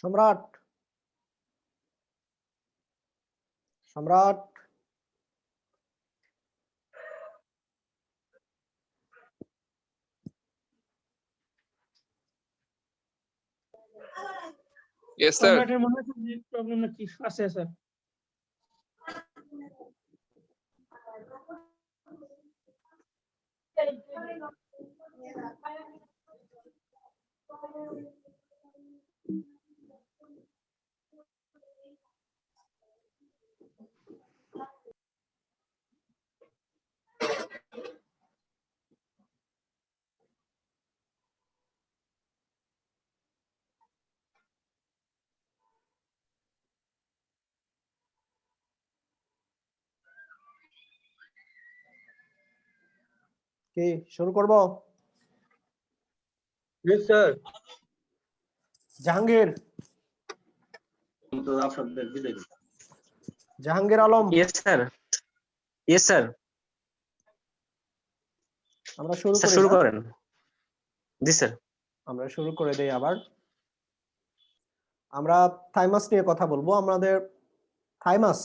সম্রাট সম্রাট Yes, sir. সম্রাটের মনে হচ্ছে নেট প্রবলেম নাকি আছে স্যার। কি শুরু করব? Yes, sir. Jahangir Jahangir Alam Yes, sir. Yes, sir. আমরা শুরু Sir, করি শুরু না? করেন। জি স্যার। আমরা শুরু করে দেই আবার। আমরা থাইমাস নিয়ে কথা বলবো। আমাদের থাইমাস,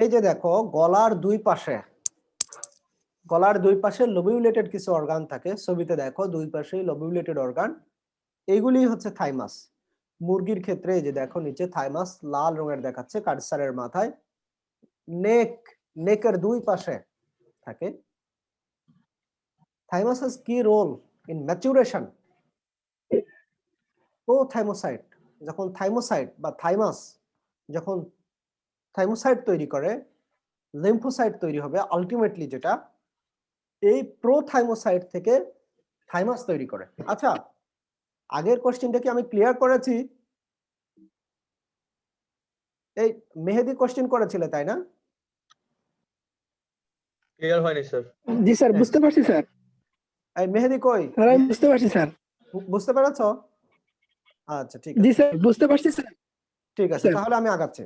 এই যে দেখো গলার দুই পাশে লোবিউলেটেড কিছু অর্গান থাকে। ছবিতে দেখো দুই পাশেই লোবিউলেটেড অর্গান, এইগুলি হচ্ছে থাইমাস। মুরগির ক্ষেত্রে এই যে দেখো নিচে থাইমাস লাল রঙের দেখাচ্ছে কার্সারের মাথায়। নেকের দুই পাশে থাকে। Thymus has key role in maturation. প্রোথাইমোসাইট যখন থাইমোসাইট বা থাইমাস যখন থাইমোসাইট তৈরি করে, লিম্ফোসাইট তৈরি হবে আলটিমেটলি, যেটা এই প্রোথাইমোসাইট থেকে থাইমাস তৈরি করে। আচ্ছা, আগের কোশ্চেনটা কি আমি ক্লিয়ার করেছি? এই মেহেদি কোশ্চেন করেছিল তাই না? Clear হয়নি স্যার। জি স্যার, বুঝতে পারছি স্যার। এই মেহেদি কই? স্যার আমি বুঝতে পারছি স্যার। বুঝতে পেরেছো? আচ্ছা ঠিক জি আছে, স্যার, বুঝতে পারছি স্যার। ঠিক আছে, স্যার। তাহলে আমি আগাচ্ছি।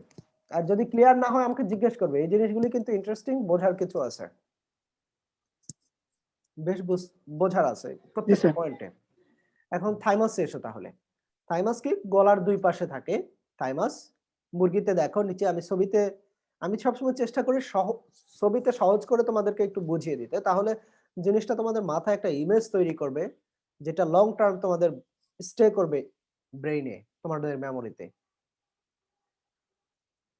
আর যদি ক্লিয়ার না হয় আমাকে জিজ্ঞেস করবে। এই জিনিসগুলি কিন্তু ইন্টারেস্টিং, বোঝার কিছু আছে, বেশ বোঝার আছে প্রত্যেকটা স্যার। পয়েন্টে। এখন থাইমাস এসো তাহলে। থাইমাস কি গলার দুই পাশে থাকে থাইমাস। মুরগিতে দেখো নিচে, আমি সবসময় চেষ্টা করি ছবিতে সহজ করে তোমাদেরকে একটু বুঝিয়ে দিতে, তাহলে জিনিসটা তোমাদের মাথায় একটা ইমেজ তৈরি করবে, যেটা লং টার্ম তোমাদের স্টে করবে ব্রেইনে, তোমাদের মেমোরিতে।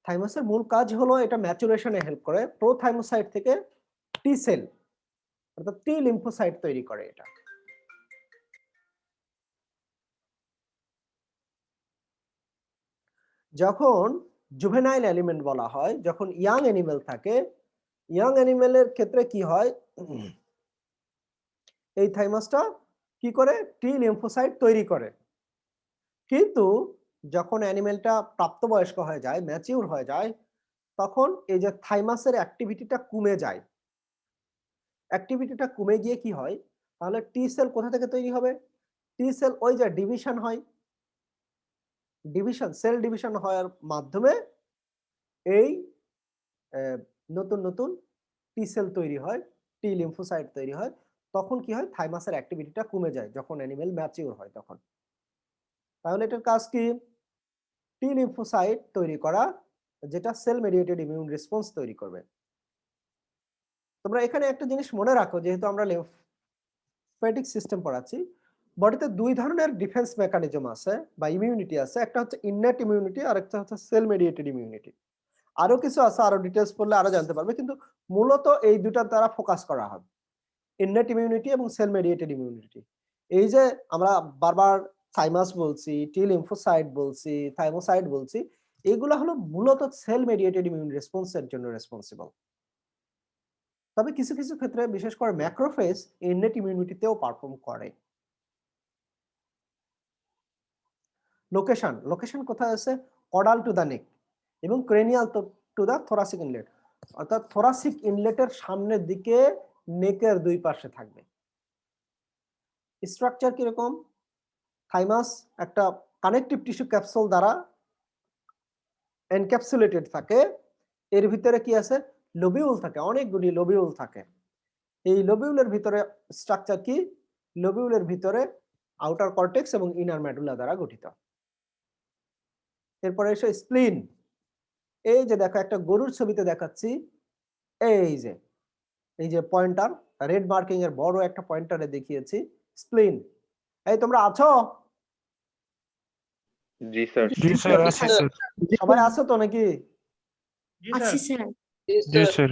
থাইমাসের মূল কাজ হলো এটা ম্যাচুরেশনে হেল্প করে। প্রোথাইমোসাইট থেকে টি সেল অর্থাৎ টি লিম্ফোসাইট তৈরি করে এটা। যখন জুভেনাইল এলিমেন্ট বলা হয়, যখন ইয়াং অ্যানিমেল থাকে, ইয়াং অ্যানিমেলের ক্ষেত্রে কি হয়, এই থাইমাসটা কি করে টি লিম্ফোসাইট তৈরি করে। কিন্তু যখন অ্যানিমেলটা প্রাপ্তবয়স্ক হয়ে যায়, ম্যাচিউর হয়ে যায়, তখন এই যে থাইমাসের অ্যাক্টিভিটিটা কমে যায়। অ্যাক্টিভিটিটা কমে গিয়ে কি হয়, তাহলে টি সেল কোথা থেকে তৈরি হবে? টি সেল ওই যে ডিভিশন হয়, সেল ডিভিশন হওয়ার মাধ্যমে এই নতুন নতুন টি সেল তৈরি হয়, টি লিম্ফোসাইট তৈরি হয়। তখন কি হয়, থাইমাসের অ্যাক্টিভিটিটা কমে যায় যখন অ্যানিমেল ম্যাচিউর হয় তখন। তাহলে এটার কাজ কি? টি লিম্ফোসাইট তৈরি করা, যেটা সেল মেডিয়েটেড ইমিউন রেসপন্স তৈরি করবে। তোমরা এখানে একটা জিনিস মনে রাখো, যেহেতু আমরা লিম্ফ্যাটিক সিস্টেম পড়াচ্ছি, বডিতে দুই ধরনের ডিফেন্স মেকানিজম আছে বা ইমিউনিটি আছে। একটা হচ্ছে ইননেট ইমিউনিটি, আর একটা হচ্ছে সেল মেডিয়েটেড ইমিউনিটি। আরো কিছু আছে, আরো ডিটেইলস পড়লে আরো জানতে পারবে, কিন্তু মূলত এই দুটার দ্বারা ফোকাস করা হবে, ইননেট ইমিউনিটি এবং সেল মেডিয়েটেড ইমিউনিটি। এই যে আমরা বারবার থাইমাস বলছি, টি লিম্ফোসাইট বলছি, থাইমোসাইট বলছি, এগুলো হলো মূলত সেল মেডিয়েটেড ইমিউন রেসপন্সের জন্য রেসপন্সিবল। তবে কিছু কিছু ক্ষেত্রে, বিশেষ করে ম্যাক্রোফেজ, ইননেট ইমিউনিটিতেও পারফর্ম করে। লোকেশন কোথায় আছে? কডাল টু দা নেক এবং cranial to the thoracic inlet, অর্থাৎ থোরাসিক ইনলেটের সামনের দিকে নেকের দুই পাশে থাকবে। স্ট্রাকচার কিরকম? থাইমাস একটা কানেকটিভ টিস্যু ক্যাপসুল দ্বারা এনক্যাপসুলেটেড থাকে। এর ভিতরে কি আছে? লোবিউল থাকে, অনেকগুলি লোবিউল থাকে। এই লোবিউলের ভিতরে স্ট্রাকচার কি? লোবিউলের ভিতরে আউটার কর্টেক্স এবং ইনার মেডুলা দ্বারা গঠিত। এরপরে এসে স্প্লিন। এই যে দেখো একটা গরুর ছবিতে দেখাচ্ছি, এই যে পয়েন্টার, রেড মার্কিং এর বড় একটা পয়েন্টারে দেখিয়েছি স্প্লিন। এই তোমরা আছো? জি স্যার। জি স্যার, আছি স্যার। সবাই আছো তো নাকি? আছি স্যার। জি স্যার।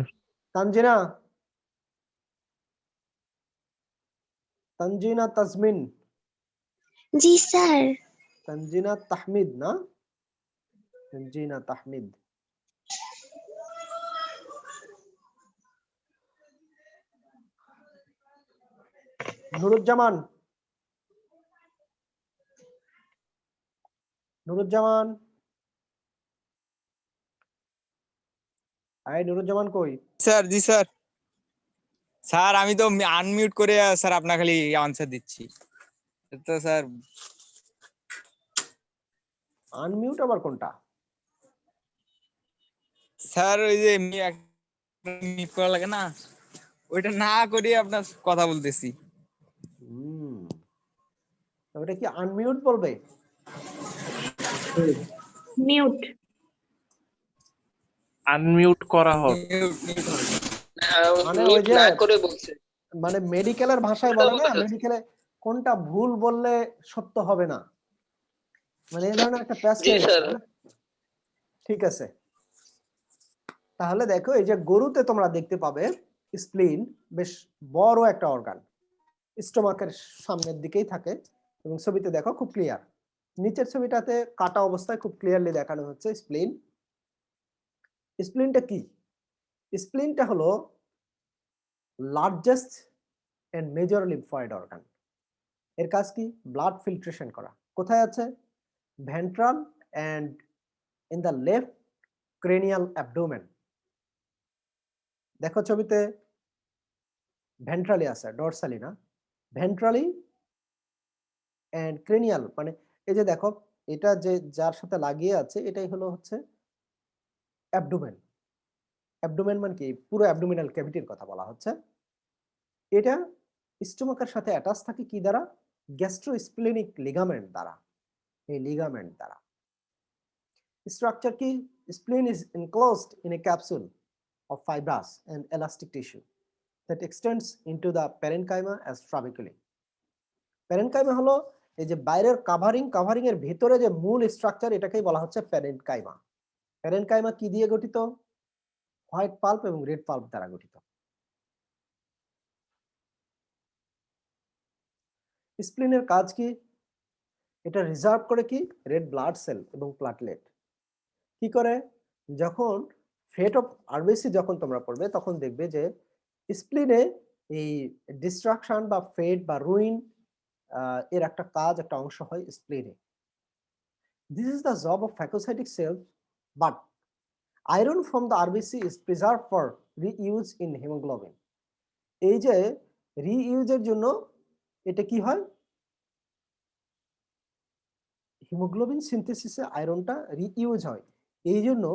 তানজিনা, তানজিনা তাজমিন, জি স্যার। তানজিনা তাহমিদ না? তানজিনা তাহমিদ। নুরুজ্জামান, নুরুজ্জামান, নুরুজ্জামান কই? স্যার জি স্যার। স্যার আমি তো আনমিউট করে স্যার আপনার খালি আনসার দিচ্ছি তো স্যার। আনমিউট আবার কোনটা? স্যার ওই যে মিউট করা লাগে না, ওইটা না করে আপনার কথা বলতেছি। ওটা কি আনমিউট বলবে? মিউট। আনমিউট করা হবে। মানে ওই যে মানে মেডিকেলের ভাষায় বলে না, মেডিকেলে কোনটা ভুল বললে সত্য হবে না, মানে এই ধরনের একটা প্যাচ। ঠিক আছে, তাহলে দেখো এই যে গরুতে তোমরা দেখতে পাবে স্প্লিন বেশ বড় একটা অর্গান, স্টোমাকের সামনের দিকেই থাকে এবং ছবিতে দেখো খুব ক্লিয়ার। নিচের ছবিটাতে কাটা অবস্থায় খুব ক্লিয়ারলি দেখানো হচ্ছে স্প্লিন। স্প্লিনটা কি? স্প্লিনটা হলো largest and major lymphoid organ. এর কাজ কি? ব্লাড ফিল্ট্রেশন করা। কোথায় আছে? Ventral and in the left cranial abdomen. দেখো ছবিতে ভেন্ট্রালি আছে, ডরসালি না। ভেন্ট্রালি এন্ড ক্রেনিয়াল, মানে এই যে দেখো এটা যে যার সাথে লাগিয়ে আছে এটাই হলো হচ্ছে অ্যাবডোমেন। অ্যাবডোমেন মানে কি? পুরো অ্যাবডোমিনাল ক্যাভিটির কথা বলা হচ্ছে। এটা স্টোমাকের সাথে অ্যাটাচ থাকে কি দ্বারা? গ্যাস্ট্রোস্প্লেনিক লিগামেন্ট দ্বারা। এই লিগামেন্ট দ্বারা। স্ট্রাকচার কি? স্প্লিন is enclosed in a capsule of fibrous and elastic tissue that extends into the parenchyma as trabeculae. Parenchyma হলো এই যে বাইরের কাভারিং এর ভিতরে যে মূল স্ট্রাকচার, এটাকেই বলা হচ্ছে প্যারেনকাইমা। প্যারেনকাইমা কি দিয়ে গঠিত? হোয়াইট পাল্প এবং রেড পাল্প দ্বারা গঠিত। স্প্লিনের কাজ কি? এটা রিজার্ভ করে কি? রেড ব্লাড সেল এবং প্লাটলেট। কি করে? যখন ফেট অফ আরবিসি যখন তোমরা পড়বে তখন দেখবে যে স্প্লিনে এই ডিস্ট্রাকশন বা ফেট বা রুইন এর একটা কাজ, একটা অংশ হয় স্প্লিনে। This is the job of phagocytic cells, but iron from the RBC is preserved for reuse in hemoglobin. এই যে রিইউজের জন্য এটা কি হয়? হিমোগ্লোবিন সিনথেসিসে আয়রনটা রিইউজ হয়, এই জন্য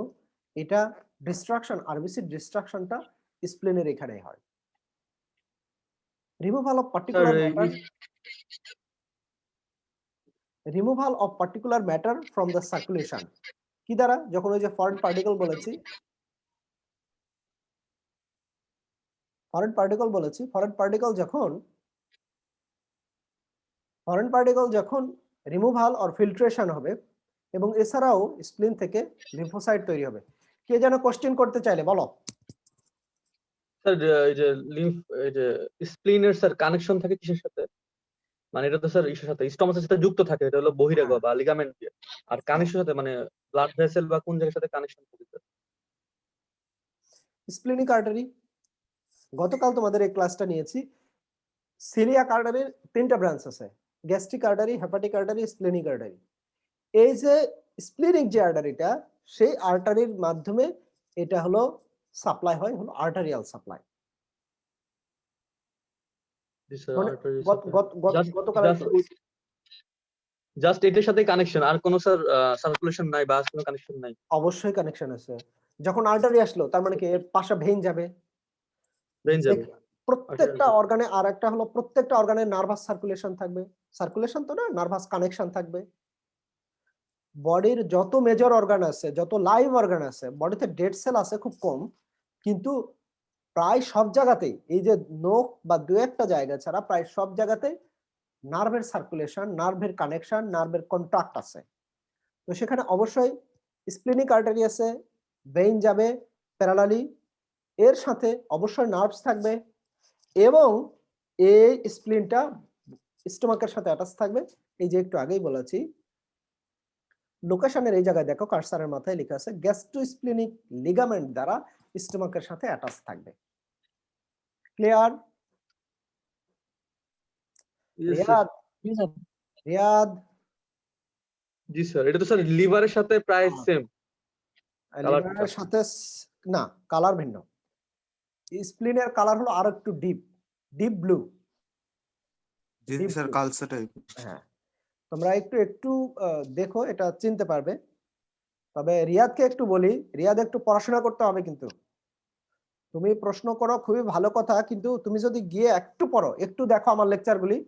এটা ডিস্ট্রাকশন, আরবিসি ডিস্ট্রাকশনটা স্প্লিনের এখানে হয়। Removal of particular matter, removal of particular matter from the circulation কি দ্বারা? যখন ওই যে ফরেন পার্টিকেল বলেছি, ফরেন পার্টিকেল যখন রিমুভাল অর ফিল্ট্রেশন হবে এবং এছাড়াও স্প্লিন থেকে লিম্ফোসাইট তৈরি হবে। কে যেন কোশ্চেন করতে চাইলে বলো। স্যার এই যে এই যে স্প্লিনের স্যার কানেকশন থাকে কিসের সাথে? মানে এটা তো স্যার ইসের সাথে, স্টোমাসের সাথে যুক্ত থাকে, এটা হলো বহিরেগ বা লিগামেন্ট দিয়ে। আর কানেকশন সাথে মানে ব্লাড ভেসেল বা কোন জায়গার সাথে কানেকশন থাকে স্যার? Splenic artery. গতকাল তোমাদের এই ক্লাসটা নিয়েছি। সিলিয়াক আর্টারির 3টা ব্রাঞ্চ আছে, gastric artery, hepatic artery, splenic artery. এই যে স্প্লিনিক যে আর্টারিটা, সেই আর্টারির মাধ্যমে এটা হলো সাপ্লাই হয়, হলো আর্টারিয়াল সাপ্লাই। জি স্যার, মানে আর্টারি গতকাল জাস্ট এটার সাথে কানেকশন, আর কোনো স্যার সার্কুলেশন নাই বা কোনো কানেকশন নাই? অবশ্যই কানেকশন আছে। যখন আর্টারি আসলো তার মানে কি এর পাশে ভেইন যাবে, ভেন যাবে। প্রত্যেকটা আচ্ছা। অর্গানে, আর একটা হলো প্রত্যেকটা অর্গানে নার্ভাস সার্কুলেশন থাকবে। সার্কুলেশন তো না, নার্ভাস কানেকশন থাকবে। বডির যত মেজর অর্গান আছে, যত লাইভ অর্গান আছে, বডিতে ডেড সেল আছে খুব কম, কিন্তু প্রায় সব জায়গাতেই, এই যে নখ বা দু একটা জায়গা ছাড়া প্রায় সব জায়গাতে নার্ভের সার্কুলেশন, নার্ভের কানেকশন, নার্ভের কন্ট্যাক্ট আছে। তো সেখানে অবশ্যই স্প্লিনিক আর্টারি আছে, ভেইন যাবে প্যারালালি, এর সাথে অবশ্যই নার্ভস থাকবে, এবং এই স্প্লিনটা স্টোমাকের সাথে অ্যাটাচ থাকবে। এই যে একটু আগেই বলেছি, লোকেশনের এই জায়গায় দেখো, কার্সারের মাথায় লেখা আছে গ্যাস্ট্রোস্প্লিনিক লিগামেন্ট দ্বারা স্টোমাকের সাথে অ্যাটাচ থাকবে। Clear? Yes, sir. Riyad, Riyad, জি স্যার, এটা তো স্যার লিভারের সাথে প্রায় সেম। লিভারের সাথে না, কালার ভিন্ন। স্প্লিনের কালার হলো আরো একটু ডিপ, ডিপ ব্লু। জি স্যার, কালসা টাইপ। হ্যাঁ, তোমরা একটু একটু দেখো, এটা চিনতে পারবে। তবে রিয়াদকে একটু বলি, রিয়াদ একটু পড়াশোনা করতে হবে কিন্তু। তুমি প্রশ্ন করো খুবই ভালো কথা, কিন্তু তুমি যদি গিয়ে একটু পড়ো, একটু দেখো আমার লেকচারগুলি,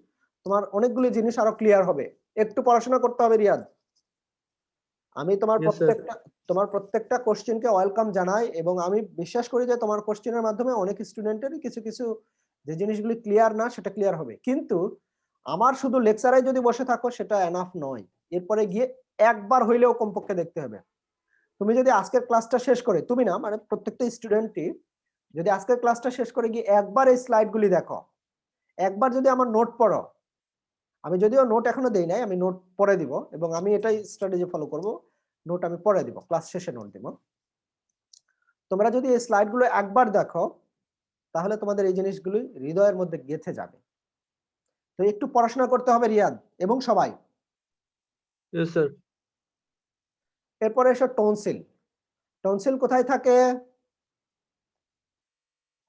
তোমার অনেকগুলি জিনিস আরো ক্লিয়ার হবে। একটু পড়াশোনা করতে হবে রিয়াদ। আমি Yes, sir. তোমার প্রত্যেকটা কোশ্চেনকে ওয়েলকাম জানাই, এবং আমি বিশ্বাস করি যে তোমার কোশ্চেনের মাধ্যমে অনেক স্টুডেন্টেরই কিছু কিছু যে জিনিসগুলি ক্লিয়ার না, সেটা ক্লিয়ার হবে। কিন্তু আমার শুধু লেকচারে যদি বসে থাকো সেটা এনাফ নয়, এরপরে গিয়ে একবার হইলেও কমপক্ষে দেখতে হবে। তুমি যদি আজকের ক্লাসটা শেষ করে, তুমি না মানে প্রত্যেকটা স্টুডেন্টই যদি আজকের ক্লাসটা শেষ করে গিয়ে একবার এই স্লাইডগুলি দেখো, একবার যদি আমার নোট পড়ো, আমি যদিও নোট এখনো দেই নাই, আমি নোট পরে দিব, এবং আমি এটাই স্ট্র্যাটেজি ফলো করব, নোট আমি পরে দিব, ক্লাস শেষে নোট দিব। তোমরা যদি এই স্লাইডগুলো একবার দেখো, তাহলে তোমাদের এই জিনিসগুলো হৃদয়ের মধ্যে গেঁথে যাবে। তো একটু পড়াশোনা করতে হবে রিয়াদ এবং সবাই। Yes, sir. এরপরে এসো টনসিল। টনসিল কোথায় থাকে?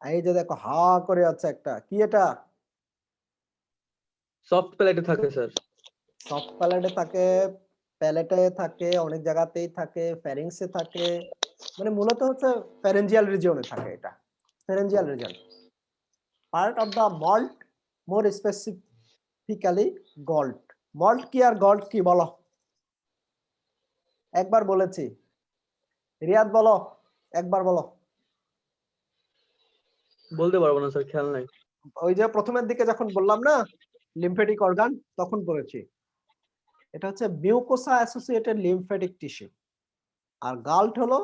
এই যে দেখো, হা করে আছে একটা, কি এটা? সফট প্যালেটে থাকে স্যার। সফট প্যালেটে থাকে, প্যালেটে থাকে, অনেক জায়গাতেই থাকে, ফ্যারিংসে থাকে, মানে মূলত হচ্ছে ফ্যারেঞ্জিয়াল রিজিয়নে থাকে। এটা pharyngeal region, part of the MALT, more specifically GALT. MALT কি আর গল্ট কি বলো? একবার বলেছি, রিয়াদ বলো, একবার বলো। বলতে পারবো না স্যার, খেয়াল নাই। ওই যে প্রথমের দিকে যখন বললাম না লিম্ফেটিক অর্গান, তখন বলেছি এটা হচ্ছে মিউকোসা অ্যাসোসিয়েটেড লিম্ফেটিক টিস্যু। আর গাল্ট হলো,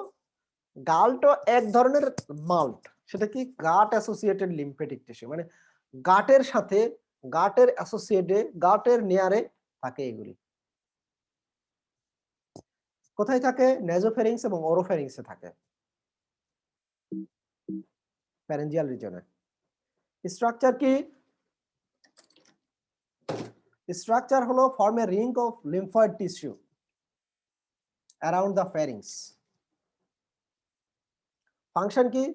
গাল্টও এক ধরনের মাল্ট, সেটা কি গাট অ্যাসোসিয়েটেড লিম্ফেটিক টিস্যু, মানে গাটের সাথে, গাটের অ্যাসোসিয়েটে, গাটের নেয়ারে থাকে এগুলি। কোথায় থাকে? নেজোফেরিংস এবং ওরোফেরিংসে থাকে, ফ্যারেঞ্জিয়াল রিজনে। স্ট্রাকচার কি? স্ট্রাকচার হলো form A ring of lymphoid tissue around the pharynx. Function কি?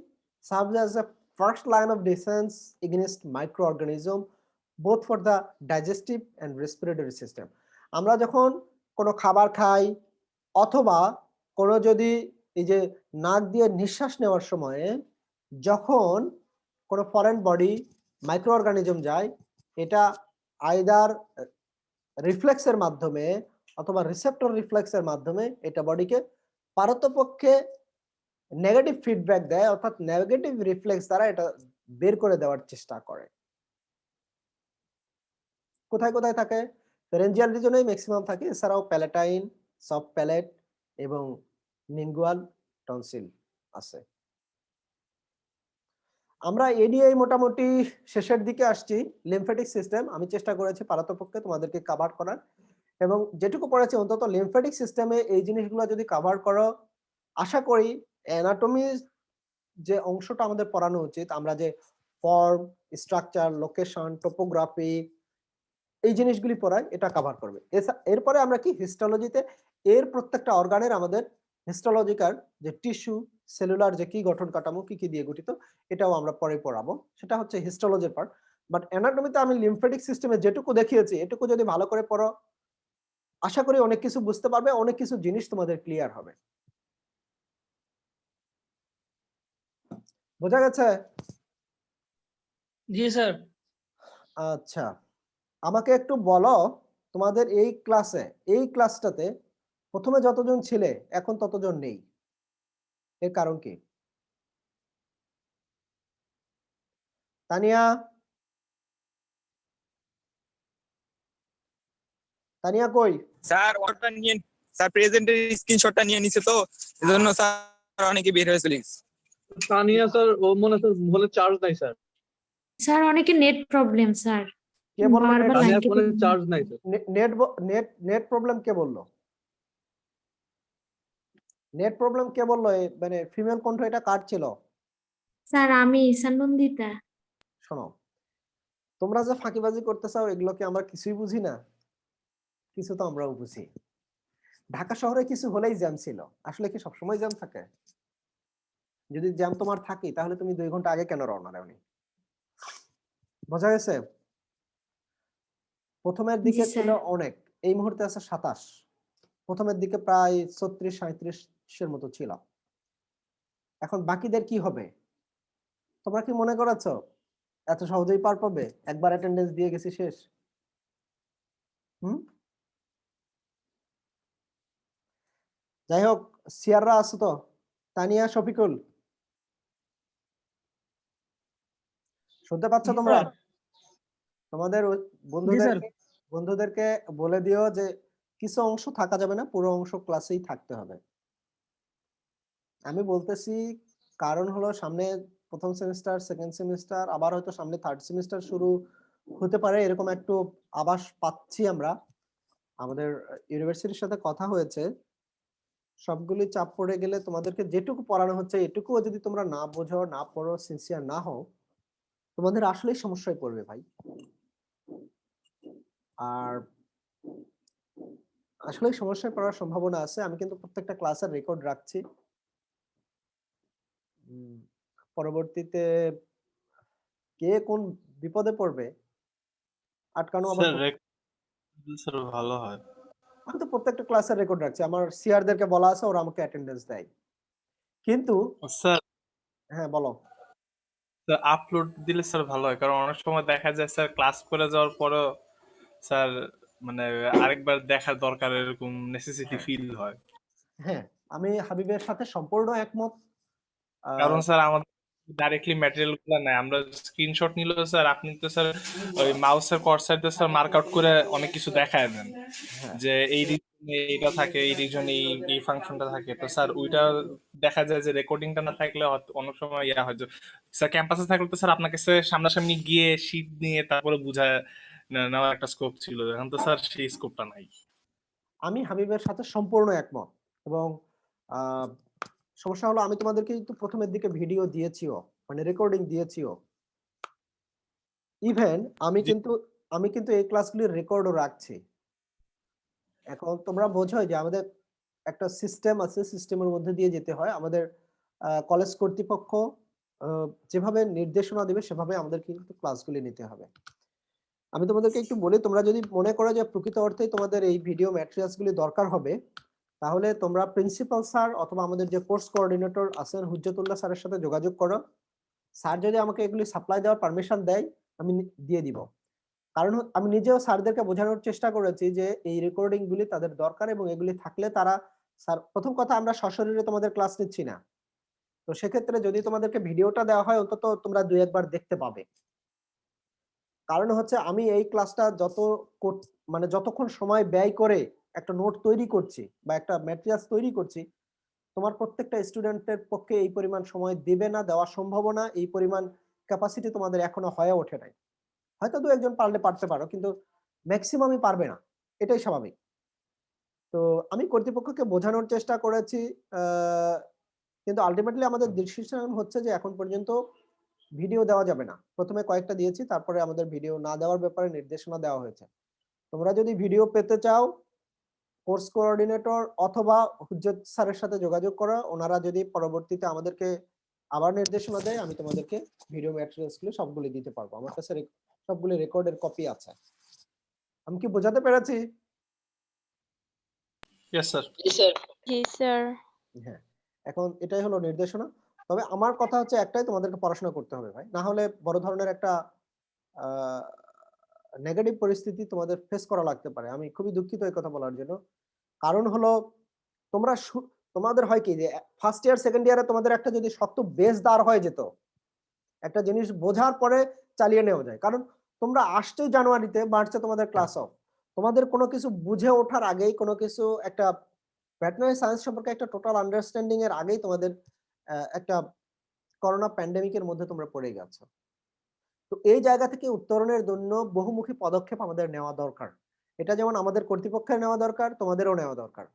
Serves as a first line of defense against microorganism both for the digestive and respiratory system. আমরা যখন কোনো খাবার খাই, অথবা কোনো যদি এই যে নাক দিয়ে নিঃশ্বাস নেওয়ার সময় যখন কোনো ফরেন বডি মাইক্রো অর্গানিজম যায়, এটা আইদার রিফ্লেক্সের মাধ্যমে অথবা রিসেপ্টর রিফ্লেক্সের মাধ্যমে এটা বডিকে পারতপক্ষে নেগেটিভ ফিডব্যাক দেয়, অর্থাৎ নেগেটিভ রিফ্লেক্স দ্বারা এটা বের করে দেওয়ার চেষ্টা করে। কোথায় কোথায় থাকে? ফ্যারেঞ্জিয়াল রিজনেই ম্যাক্সিমাম থাকে, এছাড়াও প্যালেটাইন, সফট প্যালেট এবং লিঙ্গুয়াল টনসিল আছে। আমরা এডিআই মোটামুটি শেষের দিকে আসছি। লিম্ফেটিক সিস্টেম আমি চেষ্টা করেছি পারতপক্ষে তোমাদেরকে কভার করার, এবং যেটুকু পড়েছি অন্তত লিম্ফেটিক সিস্টেমে এই জিনিসগুলো যদি কভার করো, আশা করি অ্যানাটমি যে অংশটা আমাদের পড়ানো উচিত, আমরা যে ফর্ম, স্ট্রাকচার, লোকেশন, টোপোগ্রাফি এই জিনিসগুলি পড়াই, এটা কভার করবে। এরপরে আমরা কি হিস্টোলজিতে এর প্রত্যেকটা অর্গানের আমাদের হিস্টোলজিক্যাল যে টিস্যু, সেলুলার যে কি গঠন কাঠামো, কি কি দিয়ে গঠিত, এটাও আমরা পরে পড়াবো, সেটা হচ্ছে হিস্টোলজির পার্ট। বাট অ্যানাটমিতে আমি লিম্ফেটিক সিস্টেমে যেটুকু দেখিয়েছি এটুকু যদি ভালো করে পড়ো, আশা করি অনেক কিছু বুঝতে পারবে, অনেক কিছু জিনিস তোমাদের ক্লিয়ার হবে। বোঝা গেছে? জি স্যার। আচ্ছা, আমাকে একটু বলো তোমাদের এই ক্লাসটাতে প্রথমে যতজন ছিলে এখন ততজন নেই, এর কারণ কি? তানিয়া, তানিয়া কই? স্যার ওটা নিয়ে স্যার প্রেজেন্টের স্ক্রিনশটটা নিয়ে নিছে তো এজন্য স্যার অনেকে বের হয়ে চলে গেছে। তানিয়া স্যার ও মনে হয় ফোনে চার্জ নাই স্যার। স্যার অনেকে নেট প্রবলেম স্যার, কে বললো বারবার net- লাইন তানিয়ার ফোনে কেটে চার্জ নাই স্যার। নেট প্রবলেম কে বললো? নেট প্রবলেম কে বললো? মানে ফিমেল কণ্ঠ এটা কার ছিল? স্যার আমি সানন্দিতা। শোনো, তোমরা যে ফাঁকিবাজি করতে চাও এগুলো কি আমরা কিছুই বুঝি না? কিছু তো আমরাও বুঝি। ঢাকা শহরে কিছু হলেই জ্যাম ছিল, আসলে কি সবসময় জ্যাম থাকে? যদি জ্যাম তোমার থাকে তাহলে তুমি 2 ঘন্টা আগে কেন রওনা দেওনি? বোঝা গেছে? প্রথমের দিকে জি, ছিল স্যার। অনেক, এই মুহূর্তে আছে 27। প্রথমের দিকে প্রায় 36-37 মতো ছিল। এখন বাকিদের কি হবে? তোমরা কি মনে করেছো এত সহজেই পার পাবে? একবার অ্যাটেন্ডেন্স দিয়ে গেছি শেষ। হুম, যাই হোক, সিয়াররা আছো তো? তানিয়া, শফিকুল, শুনতে পাচ্ছ জি, তোমরা? স্যার। তোমাদের জি, স্যার। বন্ধুদেরকে বলে দিও যে কিছু অংশ থাকা যাবে না, পুরো অংশ ক্লাসেই থাকতে হবে। আমি বলতেছি কারণ হলো সামনে প্রথম সেমিস্টার, সেকেন্ড সেমিস্টার, আবার হয়তো সামনে থার্ড সেমিস্টার শুরু হতে পারে, এরকম একটু আভাস পাচ্ছি আমরা। আমাদের ইউনিভার্সিটির সাথে কথা হয়েছে, সবগুলি চাপ পড়ে গেলে তোমাদেরকে যেটুকু পড়ানো হচ্ছে এটুকুও যদি তোমরা না বোঝো, না পড়ো, সিনসিয়ার না হও, তোমাদের আসলেই সমস্যায় পড়বে ভাই। আর আসলেই সমস্যায় পড়ার সম্ভাবনা আছে। আমি কিন্তু প্রত্যেকটা ক্লাসের রেকর্ড রাখছি। পরবর্তীতে কে কোন বিপদে পড়বে আটকানো আবার স্যার ভালো হয়। আমি তো প্রত্যেকটা ক্লাসের রেকর্ড রাখছি, আমার সিআরদেরকে বলা আছে, ওরা আমাকে অ্যাটেন্ডেন্স দেয়। কিন্তু স্যার হ্যাঁ বলো। আপলোড দিলে স্যার ভালো হয়, কারণ অনেক সময় দেখা যায় স্যার ক্লাস করে যাওয়ার পরেও স্যার মানে আরেকবার দেখার দরকার এরকম নেসেসিটি ফিল হয়। হ্যাঁ, আমি হাবিবের সাথে সম্পূর্ণ একমত। কারণ স্যার আমাদের ডাইরেক্টলি ম্যাটেরিয়াল গুলো নাই, আমরা স্ক্রিনশট নিলেও স্যার আপনি তো স্যার ওই মাউসের কার্সার দিয়ে স্যার মার্ক আউট করে অনেক কিছু দেখায় দেন হ্যাঁ, যে এই রিজনে এইটা থাকে, এই রিজনে এই ফাংশনটা থাকে। তো স্যার ওইটা দেখা যায় যে রেকর্ডিংটা না থাকলে অনেক সময় ইয়া হয় যে স্যার ক্যাম্পাসে থাকলে তো স্যার আপনাকে সামনাসামনি গিয়ে শীট নিয়ে তারপরে বুঝায় নেওয়ার একটা স্কোপ ছিল, এখন তো স্যার সেই স্কোপটা নাই। আমি হাবিবের সাথে সম্পূর্ণ একমত। এবং আহ, সমস্যা হলো আমি তোমাদেরকে কিন্তু প্রথমের দিকে ভিডিও দিয়েছিও, মানে রেকর্ডিং দিয়েছিও। ইভেন আমি কিন্তু এই ক্লাসগুলির রেকর্ডও রাখছি। এখন তোমরা বোঝো যে আমাদের একটা সিস্টেম আছে, সিস্টেমের মধ্যে দিয়ে যেতে হয়। আমাদের কলেজ কর্তৃপক্ষ যেভাবে নির্দেশনা দেবে সেভাবে আমাদের কিন্তু ক্লাসগুলি নিতে হবে। আমি তোমাদেরকে একটু বলি, তোমরা যদি মনে করো যে প্রকৃত অর্থেই তোমাদের এই ভিডিও ম্যাটেরিয়ালস গুলি দরকার হবে, তাহলে তোমরা প্রিন্সিপাল স্যার অথবা আমাদের যে কোর্স কোঅর্ডিনেটর আছেন হুজ্জতুল্লাহ স্যারের সাথে যোগাযোগ করো। স্যার যদি আমাকে এগুলি সাপ্লাই দেওয়ার পারমিশন দেয় আমি দিয়ে দিব। কারণ আমি নিজেও স্যারদেরকে বোঝানোর চেষ্টা করেছি যে এই রেকর্ডিং গুলি তাদের দরকার এবং এগুলি থাকলে তারা, স্যার প্রথম কথা আমরা সশরীরে তোমাদের ক্লাস নিচ্ছি না, তো সেক্ষেত্রে যদি তোমাদেরকে ভিডিওটা দেওয়া হয় অন্তত তোমরা 2-1 বার দেখতে পাবে। কারণ হচ্ছে আমি এই ক্লাসটা মানে যতক্ষণ সময় ব্যয় করে একটা নোট তৈরি করছি বা একটা ম্যাটেরিয়ালস তৈরি করছি, তোমার প্রত্যেকটা স্টুডেন্টের পক্ষে এই পরিমাণ সময় দেবে না, দেওয়া সম্ভব না, এই পরিমাণ ক্যাপাসিটি তোমাদের এখনো হয়ে ওঠে নাই। হয়তো 2-1 জন পারলে পারতে পারো, কিন্তু ম্যাক্সিমামই পারবে না, এটাই স্বাভাবিক। তো আমি কর্তৃপক্ষকে বোঝানোর চেষ্টা করেছি, কিন্তু আলটিমেটলি আমাদের ডিসিশন হচ্ছে যে এখন পর্যন্ত ভিডিও দেওয়া যাবে না। প্রথমে কয়েকটা দিয়েছি, তারপরে আমাদের ভিডিও না দেওয়ার ব্যাপারে নির্দেশনা দেওয়া হয়েছে। তোমরা যদি ভিডিও পেতে চাও কোর্স কোঅর্ডিনেটর অথবা হুজ্জত স্যারের সাথে যোগাযোগ করো, ওনারা যদি পরবর্তীতে আমাদেরকে আবার নির্দেশনা দেয় আমি তোমাদেরকে ভিডিও ম্যাটেরিয়ালস গুলো সবগুলো দিতে পারবো। আমার কাছে সবগুলো রেকর্ডের কপি আছে। আমি কি বোঝাতে পেরেছি? Yes sir. জি স্যার। হ্যাঁ, এখন এটাই হলো নির্দেশনা। তবে আমার কথা হচ্ছে একটাই, তোমাদেরকে পড়াশোনা করতে হবে ভাই, না হলে বড় ধরনের একটা নেগেটিভ পরিস্থিতি তোমাদের ফেস করা লাগতে পারে। আমি খুবই দুঃখিত এই কথা বলার জন্য। কারণ হলো তোমরা তোমাদের হয় কি যে ফার্স্ট ইয়ার সেকেন্ড ইয়ারে তোমাদের একটা যদি শক্ত বেস দাঁড় হয়ে যেত, একটা জিনিস বোঝার পরে চালিয়ে নেওয়া যায়। কারণ তোমরা আসছেই জানুয়ারিতে, মার্চে তোমাদের ক্লাস অফ। তোমাদের কোনো কিছু বুঝে ওঠার আগেই, কোনো কিছু একটা ভেটেরিনারি সায়েন্স সম্পর্কে একটা টোটাল আন্ডারস্ট্যান্ডিং এর আগেই তোমাদের একটা করোনা প্যান্ডেমিকের মধ্যে তোমরা পড়ে গেছো। তো এই জায়গা থেকে উত্তরণের জন্য বহুমুখী পদক্ষেপ আমাদের নেওয়া দরকার। এটা যেমন আমাদের কর্তৃপক্ষের নেওয়া দরকার, তোমাদেরও নেওয়া দরকার।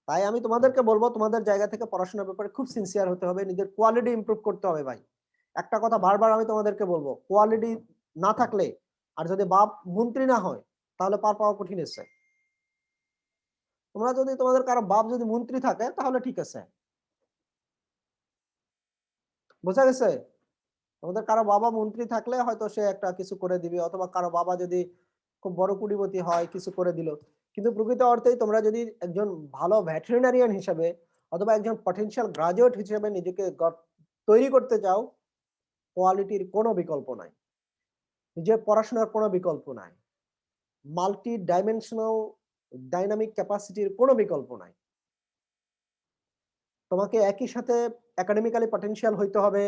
তাই আমি তোমাদেরকে বলবো তোমাদের জায়গা থেকে পড়াশোনার ব্যাপারে খুব সিনসিয়ার হতে হবে, নিজের কোয়ালিটি ইমপ্রুভ করতে হবে ভাই। একটা কথা বারবার আমি তোমাদেরকে বলবো, কোয়ালিটি না থাকলে আর যদি বাপ মন্ত্রী না হয় তাহলে পার পাওয়া কঠিন আছে। তোমরা যদি তোমাদের কারো বাপ যদি মন্ত্রী থাকে তাহলে ঠিক আছে, বোঝা গেছে? তোমাদের কারো বাবা মন্ত্রী থাকলে হয়তো সে একটা কিছু করে দিবে, অথবা কারো বাবা যদি খুব বড় কুটিপতি হয় কিছু করে দিল। কিন্তু প্রকৃত অর্থেই তোমরা যদি একজন ভালো ভেটেরিনারিয়ান হিসেবে অথবা একজন পটেনশিয়াল গ্রাজুয়েট হিসেবে নিজেকে তৈরি করতে চাও, কোয়ালিটির কোনো বিকল্প নাই, নিজের পড়াশোনার কোনো বিকল্প নাই, মাল্টি ডাইমেনশনাল ডাইনামিক ক্যাপাসিটির কোনো বিকল্প নাই। তোমাকে একই সাথে একাডেমিক্যালি পটেনশিয়াল হইতে হবে,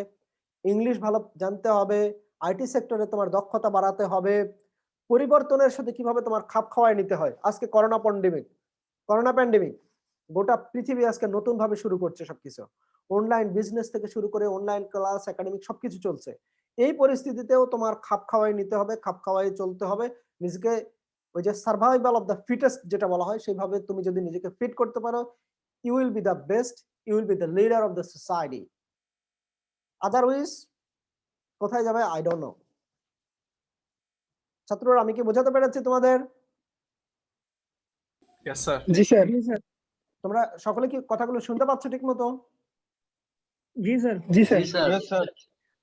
ইংলিশ ভালো জানতে হবে, আইটি সেক্টরে তোমার দক্ষতা বাড়াতে হবে, পরিবর্তনের সাথে কিভাবে তোমার খাপ খাওয়ায় নিতে হয়। আজকে করোনা প্যান্ডেমিক গোটা পৃথিবী আজকে নতুন ভাবে শুরু করছে সবকিছু, অনলাইন বিজনেস থেকে শুরু করে অনলাইন ক্লাস, একাডেমিক সবকিছু চলছে। এই পরিস্থিতিতেও তোমার খাপ খাওয়াই নিতে হবে, খাপ খাওয়াই চলতে হবে। নিজেকে ওই যে সার্ভাইভাল অফ দ্য ফিটেস্ট যেটা বলা হয়, সেইভাবে তুমি যদি নিজেকে ফিট করতে পারো, you will be the best, you will be the leader of the society. Otherwise কোথায় যাবে আই ডোন্ট নো। ছাত্ররা, আমি কি বোঝাতে পেরেছি তোমাদের? Yes sir. জি স্যার। তোমরা সকলে কি কথাগুলো শুনতে পাচ্ছ ঠিক মতো? জি স্যার।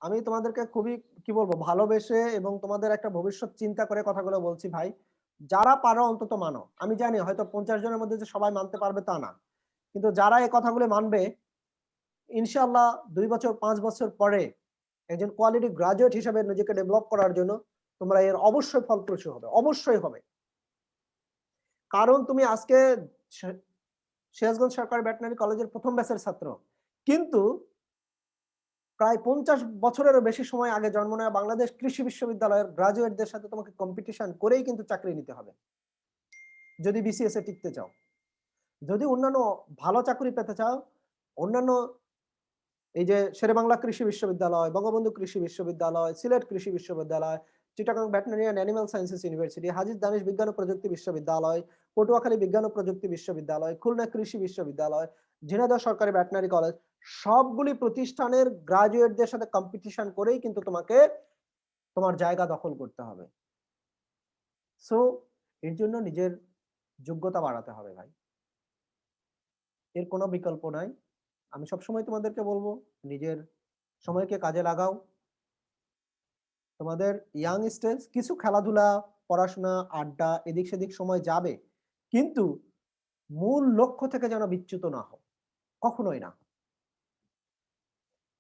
আমি তোমাদেরকে খুবই কি বলবো ভালোবেসে এবং তোমাদের একটা ভবিষ্যৎ চিন্তা করে কথাগুলো বলছি ভাই। যারা পারো অন্তত মানো। আমি জানি হয়তো 50 জনের মধ্যে যে সবাই মানতে পারবে তা না, কিন্তু যারা এই কথাগুলো মানবে ইনশাআল্লাহ 2 বছর 5 বছর পরে একজন কোয়ালিটি গ্রাজুয়েট হিসেবে নিজেকে ডেভেলপ করার জন্য তোমরা এর অবশ্যই ফলপ্রসূ হবে, অবশ্যই হবে। কারণ তুমি আজকে সিরাজগঞ্জ সরকারি ভেটেরিনারি কলেজের প্রথম ব্যাচের ছাত্র, কিন্তু প্রায় 50 বছরেরও বেশি সময় আগে জন্ম নেওয়া বাংলাদেশ কৃষি বিশ্ববিদ্যালয়ের গ্রাজুয়েটদের সাথে তোমাকে কম্পিটিশন করেই কিন্তু চাকরি নিতে হবে যদি বিসিএস এ টিকতে চাও। যদি অন্যান্য ভালো চাকরি পেতে চাও, অন্যান্য এই যে শেরেবাংলা কৃষি বিশ্ববিদ্যালয়, বঙ্গবন্ধু কৃষি বিশ্ববিদ্যালয়, সিলেট কৃষি বিশ্ববিদ্যালয়, Chittagong veterinary and animal sciences university, Hajee Danesh বিজ্ঞান ও প্রযুক্তি বিশ্ববিদ্যালয়, পটুয়াখালী বিজ্ঞান ও প্রযুক্তি বিশ্ববিদ্যালয়, খুলনা কৃষি বিশ্ববিদ্যালয়, ঝিনাইদহ সরকারি ভেটেরিনারি কলেজ, সবগুলি প্রতিষ্ঠানের গ্রাজুয়েটদের সাথে কম্পিটিশন করেই কিন্তু তোমাকে তোমার জায়গা দখল করতে হবে। সো এর জন্য নিজের যোগ্যতা বাড়াতে হবে ভাই, এর কোনো বিকল্প নাই। আমি সবসময় তোমাদেরকে বলবো নিজের সময়কে কাজে লাগাও। তোমাদের ইয়াং স্টেজ, কিছু খেলাধুলা, পড়াশোনা, আড্ডা, এদিক সেদিক সময় যাবে, কিন্তু মূল লক্ষ্য থেকে যেন বিচ্যুত না হও, কখনোই না।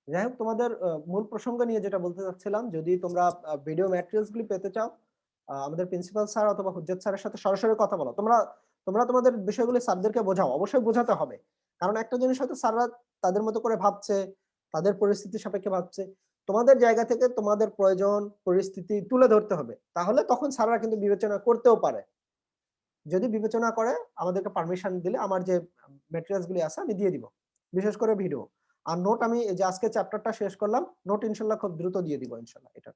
যাই হোক, তোমাদের মূল প্রসঙ্গ নিয়ে যেটা বলতে চাচ্ছিলাম, যদি তোমরা ভিডিও ম্যাটেরিয়ালস গুলি পেতে চাও, আমাদের প্রিন্সিপাল স্যার অথবা হুজ্জাত স্যারের সাথে সরাসরি কথা বলো। তোমরা তোমাদের বিষয়গুলি স্যারদেরকে বোঝাও, অবশ্যই বোঝাতে হবে। কারণ একটা জিনিস হয়তো স্যাররা তাদের মতো করে ভাবছে, তাদের পরিস্থিতি সাপেক্ষে ভাবছে, তোমাদের জায়গা থেকে তোমাদের প্রয়োজন পরিস্থিতি তুলে ধরতে হবে। তাহলে তখন স্যাররা কিন্তু বিবেচনা করতেও পারে। যদি বিবেচনা করে আমাদেরকে পারমিশন দিলে আমার যে ম্যাটেরিয়ালস গুলি আছে আমি দিয়ে দিব, বিশেষ করে ভিডিও আর নোট। আমি এই যে আজকে চ্যাপ্টারটা শেষ করলাম, নোট ইনশাল্লাহ খুব দ্রুত দিয়ে দিব ইনশাল্লাহ। এটা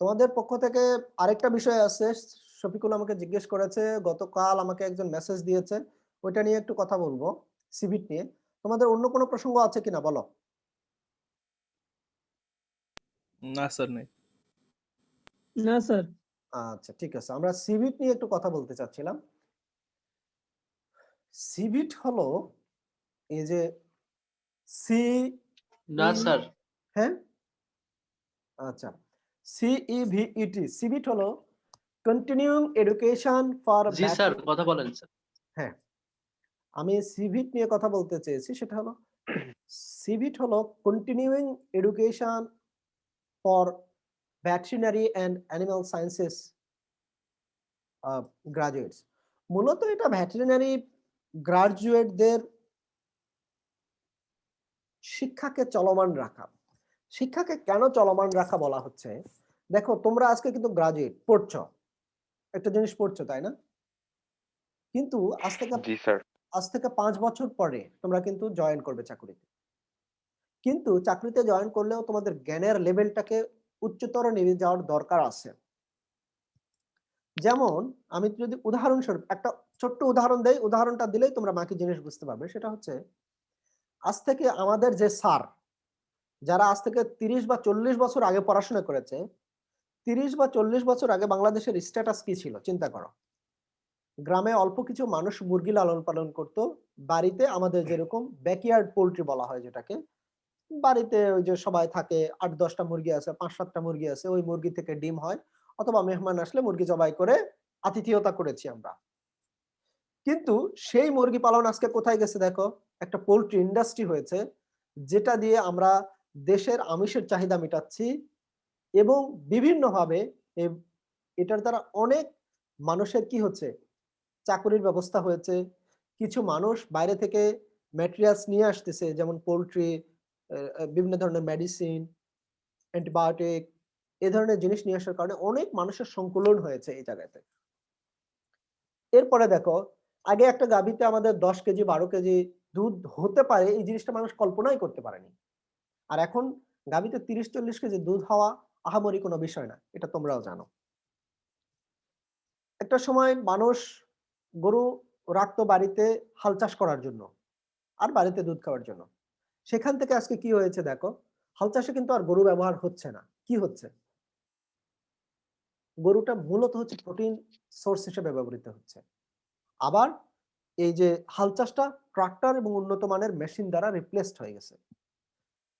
তোমাদের পক্ষ থেকে আরেকটা বিষয় আছে, শফিকুল আমাকে জিজ্ঞেস করেছে, গতকাল আমাকে একজন মেসেজ দিয়েছে, ওইটা নিয়ে একটু কথা বলবো, সিভিট নিয়ে। তোমাদের অন্য কোনো প্রসঙ্গ আছে কিনা বলো? না স্যার, নেই। না স্যার। আচ্ছা ঠিক আছে, আমরা সিভিট নিয়ে একটু কথা বলতে চাচ্ছিলাম। সিভিট হলো এই যে সি, না স্যার। হ্যাঁ আচ্ছা, সিইভিইটি, সিভিট হলো continuing education for. G sir, কথা বলেন স্যার। হ্যাঁ, আমি সিভিট নিয়ে কথা বলতে চেয়েছি, সেটা হলো সিভিট হলো continuing education for veterinary and animal sciences graduates. মূলত এটা ভেটেরিনারি গ্রাজুয়েটদের শিক্ষাকে চলমান রাখা। শিক্ষাকে কেন চলমান রাখা বলা হচ্ছে? দেখো তোমরা আজকে কিন্তু গ্রাজুয়েট পড়ছো, একটা জিনিস পড়ছো, তাই না? কিন্তু আজ থেকে 5 বছর পরে তোমরা কিন্তু জয়েন করবে চাকরিতে। কিন্তু চাকরিতে জয়েন করলেও তোমাদের জ্ঞানের লেভেলটাকে উচ্চতর নিয়ে যাওয়ার দরকার আছে। যেমন আমি যদি উদাহরণস্বরূপ একটা ছোট্ট উদাহরণ দেই, উদাহরণটা দিলেই তোমরা বাকি জিনিস বুঝতে পারবে। সেটা হচ্ছে, আজ থেকে আমাদের যে স্যার, যারা আজ থেকে 30 বা 40 বছর আগে পড়াশোনা করেছে, 30 বা 40 বছর আগে বাংলাদেশের স্ট্যাটাস কি ছিল চিন্তা করো। গ্রামে অল্প কিছু মানুষ মুরগি লালন পালন করত, বাড়িতে আমাদের যেরকম ব্যাকইয়ার্ড পোল্ট্রি বলা হয় যেটাকে, বাড়িতে ওই যে সবাই থাকে, 8-10টা মুরগি আছে, 5-7টা মুরগি আছে, ওই মুরগি থেকে ডিম হয়, অথবা মেহমান আসলে মুরগি জবাই করে আতিথেয়তা করেছি আমরা। কিন্তু সেই মুরগি পালন আজকে কোথায় গেছে দেখো, একটা পোল্ট্রি ইন্ডাস্ট্রি হয়েছে, যেটা দিয়ে আমরা দেশের আমিষের চাহিদা মেটাচ্ছি এবং বিভিন্নভাবে এটার দ্বারা অনেক মানুষের কি হচ্ছে, চাকরির ব্যবস্থা হয়েছে। কিছু মানুষ বাইরে থেকে ম্যাটেরিয়ালস নিয়ে আসতেছে, যেমন পোল্ট্রি, বিভিন্ন ধরনের মেডিসিন, অ্যান্টিবায়োটিক, এই ধরনের জিনিস নিয়ে আসার কারণে অনেক মানুষের সংকুলন হয়েছে এই জায়গাতে। এরপরে দেখো, আগে একটা গাভীতে আমাদের 10 কেজি 12 কেজি দুধ হতে পারে, এই জিনিসটা মানুষ কল্পনাই করতে পারেনি। আর এখন গাভীতে 30-40 কেজি দুধ হওয়া আহামরি কোনো বিষয় না, এটা তোমরাও জানো। একটা সময় মানুষ গরু রাখতো বাড়িতে হাল চাষ করার জন্য আর বাড়িতে দুধ খাওয়ার জন্য। সেখান থেকে আজকে কি হয়েছে দেখো, হাল চাষে কিন্তু আর গরু ব্যবহার হচ্ছে না। কি হচ্ছে, গরুটা মূলত হচ্ছে প্রোটিন সোর্স হিসেবে ব্যবহৃত হচ্ছে। আবার এই যে হাল চাষটা ট্রাক্টর এবং উন্নত মানের মেশিন দ্বারা রিপ্লেসড হয়ে গেছে।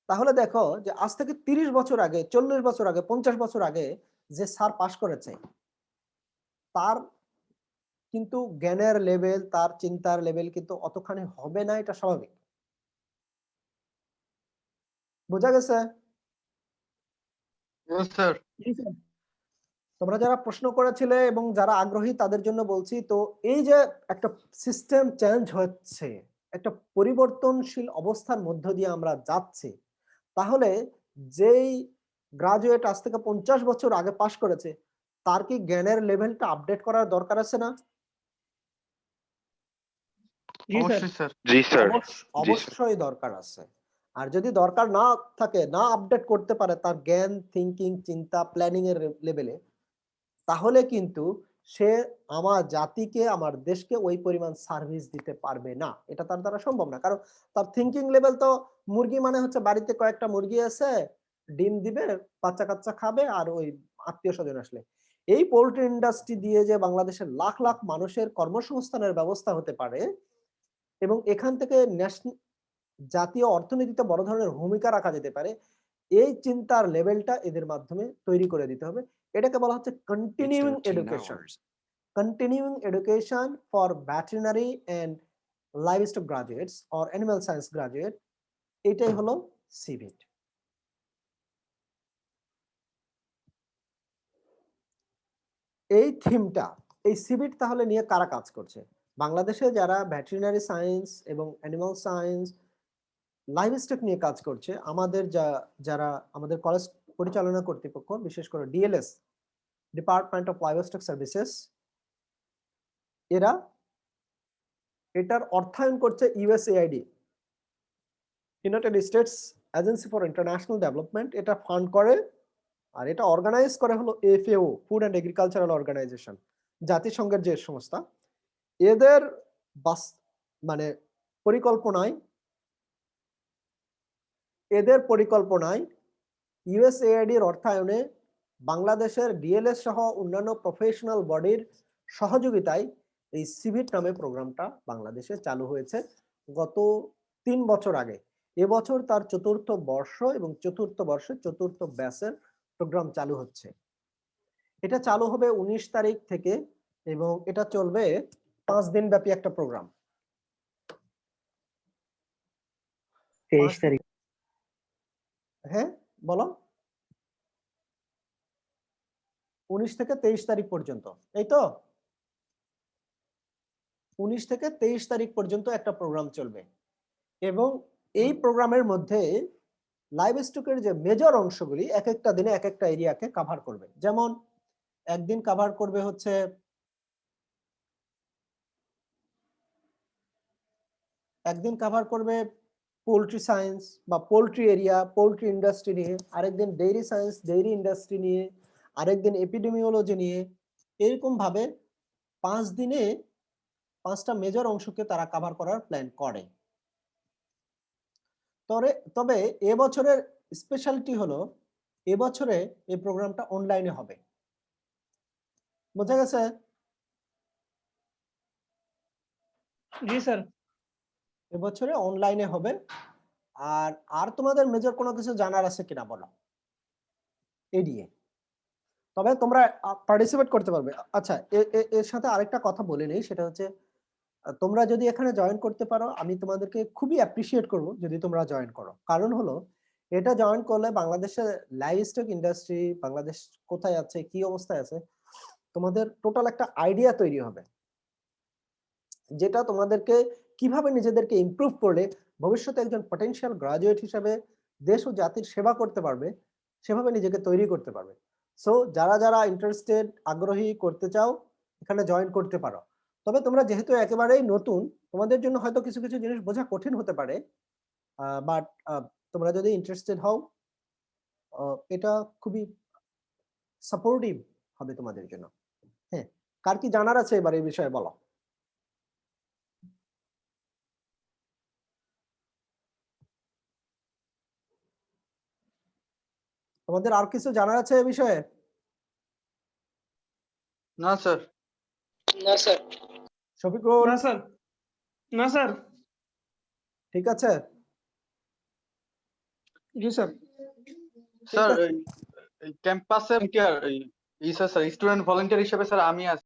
তাহলে দেখো যে আজ থেকে 30 বছর আগে, 40 বছর আগে, 50 বছর আগে যে স্যার পাশ করেছে, তার কিন্তু জ্ঞানের লেভেল, তার চিন্তার লেভেল কিন্তু অতখানি হবে না, এটা স্বাভাবিক। বোঝা গেছে? জি স্যার। তোমরা যারা প্রশ্ন করেছিলে এবং যারা আগ্রহী তাদের জন্য বলছি, তো এই যে একটা সিস্টেম চেঞ্জ হচ্ছে, একটা পরিবর্তনশীল অবস্থার মধ্য দিয়ে আমরা যাচ্ছি, তাহলে যেই গ্রাজুয়েট আজ থেকে 50 বছর আগে পাশ করেছে, তার কি জ্ঞানের লেভেলটা আপডেট করার দরকার আছে না? জি স্যার। অবশ্যই দরকার আছে। আর যদি দরকার না থাকে, না আপডেট করতে পারে তার জ্ঞান, থিঙ্কিং, চিন্তা, প্ল্যানিং এর লেভেলে, তাহলে কিন্তু সে আমার জাতিকে, আমার দেশকে ওই পরিমাণ সার্ভিস দিতে পারবে না। এটা তার দ্বারা সম্ভব না, কারণ তার থিঙ্কিং লেভেল তো, মুরগি মানে হচ্ছে বাড়িতে কয়েকটা মুরগি আছে, ডিম দিবে, বাচ্চা কাচ্চা খাবে, আর ওই আত্মীয় স্বজন আসলে। এই পোল্ট্রি ইন্ডাস্ট্রি দিয়ে যে বাংলাদেশের লাখ লাখ মানুষের কর্মসংস্থানের ব্যবস্থা হতে পারে এবং এখান থেকে জাতীয় অর্থনীতিতে বড় ধরনের ভূমিকা রাখা যেতে পারে, এই চিন্তার লেভেলটা এদের মাধ্যমে তৈরি করে দিতে হবে। এটাকে বলা হচ্ছে continuing education. Continuing education for veterinary and livestock graduates or animal science graduate, এটাই হলো সিভিট। এই থিমটা, এই সিভিট তাহলে নিয়ে কারা কাজ করছে? বাংলাদেশে যারা ভেটেরিনারি সায়েন্স এবং অ্যানিমাল সায়েন্স, লাইভস্টক নিয়ে কাজ করছে, আমাদের যারা আমাদের কলেজ পরিচালনা কর্তৃপক্ষ, বিশেষ করে DLS, department of livestock services, এরা এটার অর্থায়ন করছে USAID, United States agency for international development, এটা ফান্ড করে। আর এটা অর্গানাইজ করে হলো FAO, food and agricultural organisation, জাতিসংঘের যে সংস্থা। এদের মানে পরিকল্পনায় ইউএসএআইডির অর্থায়নে বাংলাদেশের ডিএলএস সহ অন্যান্য প্রফেশনাল বডির সহযোগিতায় এই সিভিট নামে প্রোগ্রামটা বাংলাদেশে চালু হয়েছে গত 3 বছর আগে। এবছর তার 4র্থ বর্ষ এবং 4র্থ বর্ষে 4র্থ ব্যাচের প্রোগ্রাম চালু হচ্ছে। এটা চালু হবে 19 তারিখ থেকে এবং এটা চলবে 5 দিন ব্যাপী একটা প্রোগ্রাম। 23 তারিখ। হ্যাঁ বলো। 19 থেকে 23 তারিখ পর্যন্ত, এই তো 19 থেকে 23 তারিখ পর্যন্ত একটা প্রোগ্রাম চলবে এবং এই প্রোগ্রামের মধ্যে লাইভ স্টকের যে মেজর অংশগুলি এক একটা দিনে এক একটা এরিয়াকে কভার করবে। যেমন একদিন কভার করবে হচ্ছে পোল্ট্রি সায়েন্স বা পোল্ট্রি এরিয়া, পোল্ট্রি ইন্ডাস্ট্রি নিয়ে, আরেকদিন ডেইরি সায়েন্স, ডেইরি ইন্ডাস্ট্রি নিয়ে, আরেকদিন এপিডেমিওলজি নিয়ে, এরকম ভাবে 5 দিনে 5টা মেজর অংশকে তারা কভার করার প্ল্যান করে। তবে এবছরের স্পেশালিটি হলো এবছরে এই প্রোগ্রামটা অনলাইনে হবে। বোঝা গেছে? জি স্যার। এবছরে অনলাইনে হবে। আর তোমাদের মেজর কোনো কিছু জানার আছে কিনা বলো এই নিয়ে? তবে তোমরা পার্টিসিপেট করতে পারবে। আচ্ছা, এর সাথে আরেকটা কথা বলে নেই, সেটা হচ্ছে তোমরা যদি এখানে জয়েন করতে পারো আমি তোমাদেরকে খুবই অ্যাপ্রিসিয়েট করব যদি তোমরা জয়েন করো। কারণ হলো এটা জয়েন করলে বাংলাদেশের লাইভ স্টক ইন্ডাস্ট্রি বাংলাদেশ কোথায় আছে, কি অবস্থায় আছে, তোমাদের টোটাল একটা আইডিয়া তৈরি হবে, যেটা তোমাদেরকে কিভাবে নিজেদেরকে ইমপ্রুভ করলে ভবিষ্যতে একজন পটেনশিয়াল গ্রাজুয়েট হিসেবে দেশ ও জাতির সেবা করতে পারবে, সেভাবে নিজেকে তৈরি করতে পারবে। সো যারা যারা ইন্টারেস্টেড, আগ্রহী, করতে চাও এখানে জয়েন করতে পারো। তবে তোমরা যেহেতু একেবারেই নতুন, তোমাদের জন্য হয়তো কিছু কিছু জিনিস বোঝা কঠিন হতে পারে, বাট তোমরা যদি ইন্টারেস্টেড হও এটা খুবই সাপোর্টিভ হবে তোমাদের জন্য। হ্যাঁ, কার কি জানার আছে এবার এই বিষয়ে বলো? তোমাদের আর কিছু জানার আছে এই বিষয়ে? না স্যার। শফিকুল? না স্যার। না স্যার। ঠিক আছে। জি স্যার। স্যার এই ক্যাম্পাসে কি আর স্টুডেন্ট ভলান্টিয়ার হিসেবে স্যার আমি আছি।